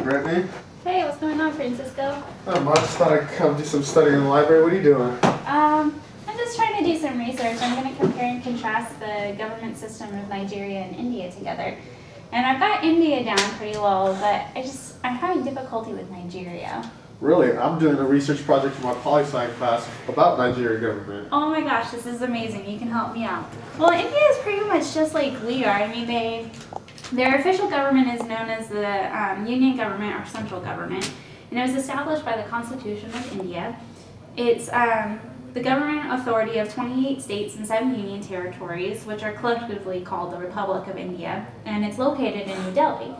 Brittany. Hey, what's going on, Francisco? Not much. Thought I'd come do some studying in the library. What are you doing? I'm just trying to do some research. I'm going to compare and contrast the government system of Nigeria and India together. And I've got India down pretty well, but I'm having difficulty with Nigeria. Really? I'm doing a research project for my poli-sci class about Nigeria government. Oh my gosh, this is amazing. You can help me out. Well, India is pretty much just like we are. I mean, their official government is known as the Union government or central government, and it was established by the Constitution of India. It's the government authority of 28 states and 7 union territories, which are collectively called the Republic of India, and it's located in New Delhi.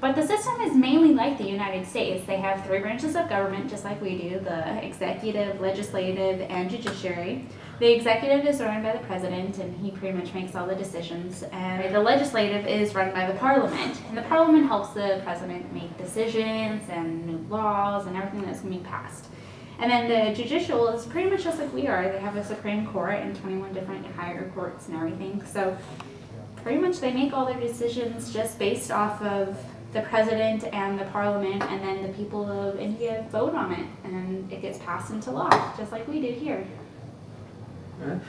But the system is mainly like the United States. They have 3 branches of government, just like we do: the executive, legislative, and judiciary. The executive is run by the president, and he pretty much makes all the decisions. And the legislative is run by the parliament. And the parliament helps the president make decisions and new laws and everything that's going to be passed. And then the judicial is pretty much just like we are. They have a Supreme Court and 21 different higher courts and everything. So pretty much they make all their decisions just based off of the president and the parliament, and then the people of India vote on it, and it gets passed into law, just like we did here. Okay.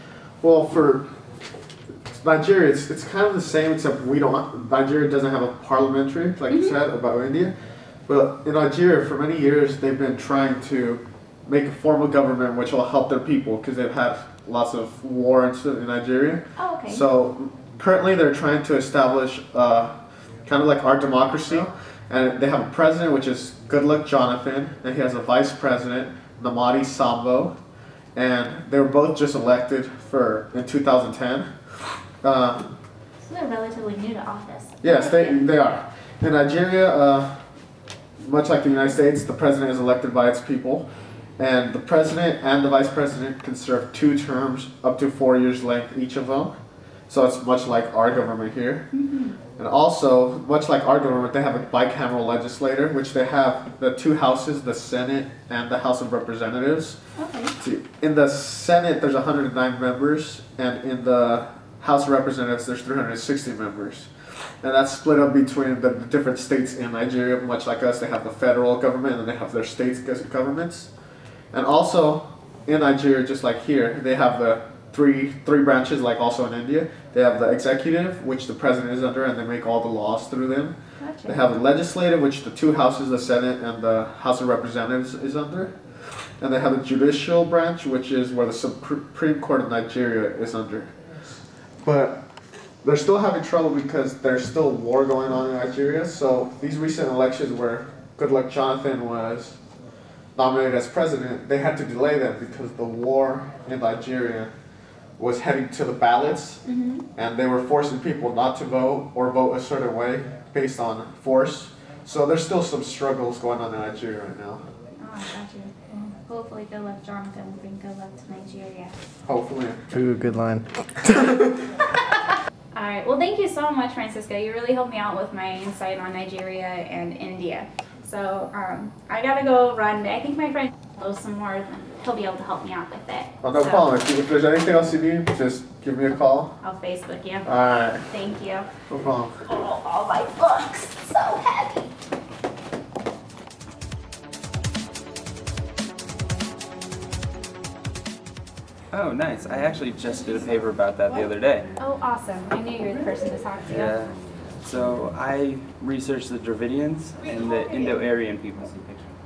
Well, for Nigeria, it's kind of the same, except Nigeria doesn't have a parliamentary, like you said, about India. But in Nigeria, for many years, they've been trying to make a formal government which will help their people, because they've had lots of war in Nigeria. Oh, okay. So currently they're trying to establish kind of like our democracy, and they have a president, which is Goodluck Jonathan, and he has a vice president, Namadi Sambo, and they were both just elected in 2010. So they're relatively new to office. Yes, they are. In Nigeria, much like the United States, the president is elected by its people, and the president and the vice president can serve 2 terms up to 4 years length, each of them. So it's much like our government here. And also, much like our government, they have a bicameral legislature, which they have the 2 houses, the Senate and the House of Representatives. Okay. See, in the Senate, there's 109 members, and in the House of Representatives, there's 360 members. And that's split up between the different states in Nigeria. Much like us, they have the federal government, and they have their states governments. And also, in Nigeria, just like here, they have the three branches, like also in India. They have the executive, which the president is under, and they make all the laws through them. Gotcha. They have the legislative, which the 2 houses, the Senate and the House of Representatives, is under. And they have the judicial branch, which is where the Supreme Court of Nigeria is under. But they're still having trouble because there's still war going on in Nigeria. So these recent elections where Goodluck Jonathan was nominated as president, they had to delay them because the war in Nigeria was heading to the ballots, and they were forcing people not to vote or vote a certain way based on force. So there's still some struggles going on in Nigeria right now. Oh, I got you. Well, hopefully Goodluck Jonathan will bring good luck to Nigeria. Hopefully. Ooh, good line. Alright, well thank you so much, Francisco. You really helped me out with my insight on Nigeria and India. So I gotta go run. I think my friend knows some more, and he'll be able to help me out with it. Oh, no problem. If there's anything else you need, just give me a call. I'll Facebook you. Alright. Thank you. No problem. Oh, all my books. So heavy. Oh, nice. I actually just did a paper about that the other day. Oh, awesome. I knew you were the person to talk to. Yeah. So I researched the Dravidians and the Indo-Aryan people.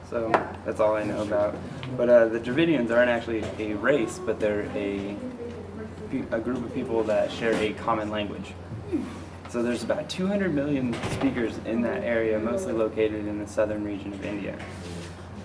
So that's all I know about. But the Dravidians aren't actually a race, but they're a group of people that share a common language. So there's about 200 million speakers in that area, mostly located in the southern region of India.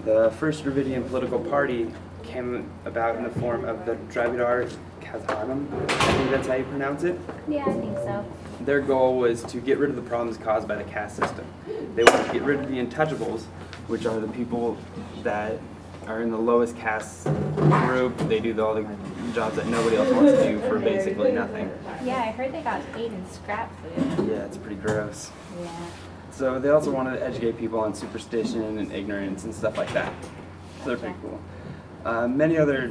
The first Dravidian political party came about in the form of the Dravidar Kazhanam. I think that's how you pronounce it. Yeah, I think so. Their goal was to get rid of the problems caused by the caste system. They wanted to get rid of the untouchables, which are the people that are in the lowest caste group. They do all the jobs that nobody else wants to do for basically nothing. Yeah, I heard they got paid in scrap food. Yeah, it's pretty gross. Yeah. So they also wanted to educate people on superstition and ignorance and stuff like that. So they're pretty cool. Many other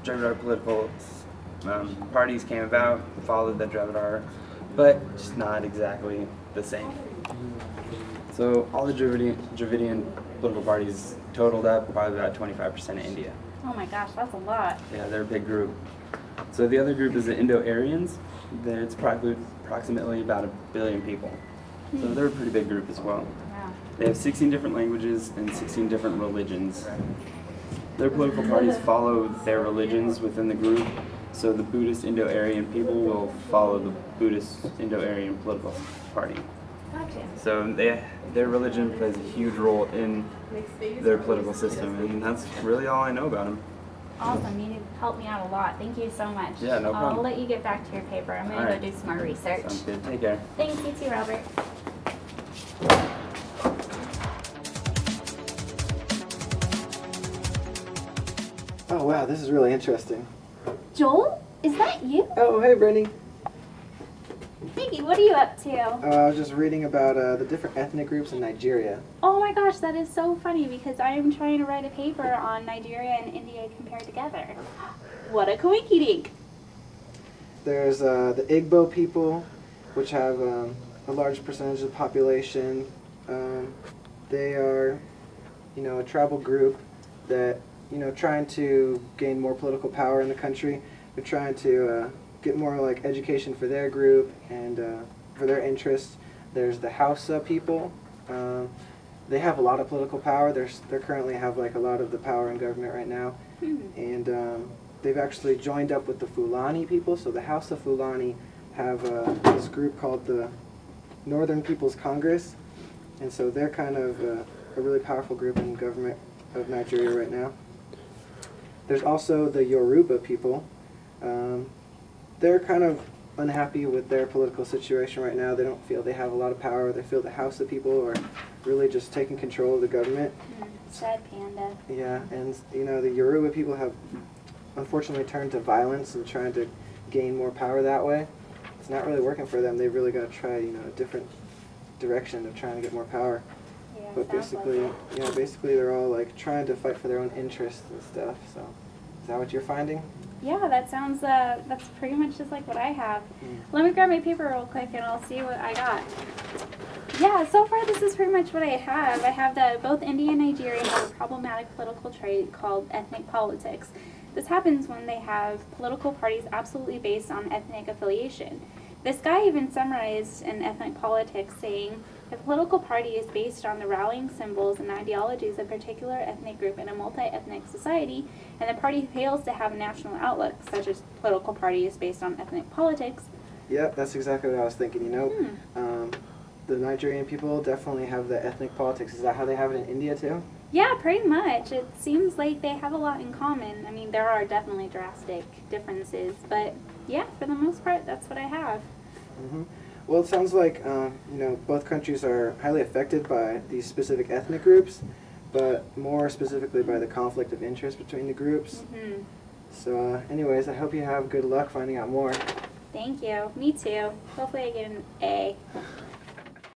Dravidar political parties came about, followed the Dravidar, but just not exactly the same. So all the Dravidian political parties totaled up probably about 25% of India. Oh my gosh, that's a lot. Yeah, they're a big group. So the other group is the Indo-Aryans. It's probably approximately about 1 billion people. So they're a pretty big group as well. Wow. They have 16 different languages and 16 different religions. Their political parties follow their religions within the group. So the Buddhist Indo-Aryan people will follow the Buddhist Indo-Aryan political party. Gotcha. So their religion plays a huge role in their political system, and that's really all I know about them. Awesome. You helped me out a lot. Thank you so much. Yeah, no problem. I'll let you get back to your paper. I'm going to Alright. go do some more research. Sounds good. Take care. Thanks, you too, Robert. Oh wow, this is really interesting. Joel, is that you? Oh hey Brittany. Piggy, what are you up to? I was just reading about the different ethnic groups in Nigeria. Oh my gosh, that is so funny because I am trying to write a paper on Nigeria and India compared together. What a coinky dink. There's the Igbo people, which have a large percentage of the population. They are, a tribal group that, trying to gain more political power in the country. They're trying to get more like education for their group and for their interests. There's the Hausa people. They have a lot of political power. They currently have like a lot of the power in government right now, and they've actually joined up with the Fulani people. So the Hausa Fulani have this group called the Northern People's Congress, and so they're kind of a really powerful group in government of Nigeria right now. There's also the Yoruba people. They're kind of unhappy with their political situation right now. They don't feel they have a lot of power. They feel the Hausa people are really just taking control of the government. Sad panda. Yeah, and the Yoruba people have unfortunately turned to violence and trying to gain more power that way. It's not really working for them. They've really got to try, a different direction of trying to get more power. Yeah, But sounds basically, like it. basically they're all like trying to fight for their own interests and stuff. So, is that what you're finding? Yeah, that sounds, that's pretty much just like what I have. Let me grab my paper real quick and I'll see what I got. Yeah, so far this is pretty much what I have. I have that both India and Nigeria have a problematic political trait called ethnic politics. This happens when they have political parties absolutely based on ethnic affiliation. This guy even summarized in ethnic politics saying, if a political party is based on the rallying symbols and ideologies of a particular ethnic group in a multi-ethnic society, and the party fails to have a national outlook, such as political parties based on ethnic politics. Yep, that's exactly what I was thinking, The Nigerian people definitely have the ethnic politics. Is that how they have it in India too? Yeah, pretty much. It seems like they have a lot in common. I mean, there are definitely drastic differences, but yeah, for the most part, that's what I have. Well, it sounds like, both countries are highly affected by these specific ethnic groups, but more specifically by the conflict of interest between the groups. So, anyways, I hope you have good luck finding out more. Thank you. Me too. Hopefully I get an A.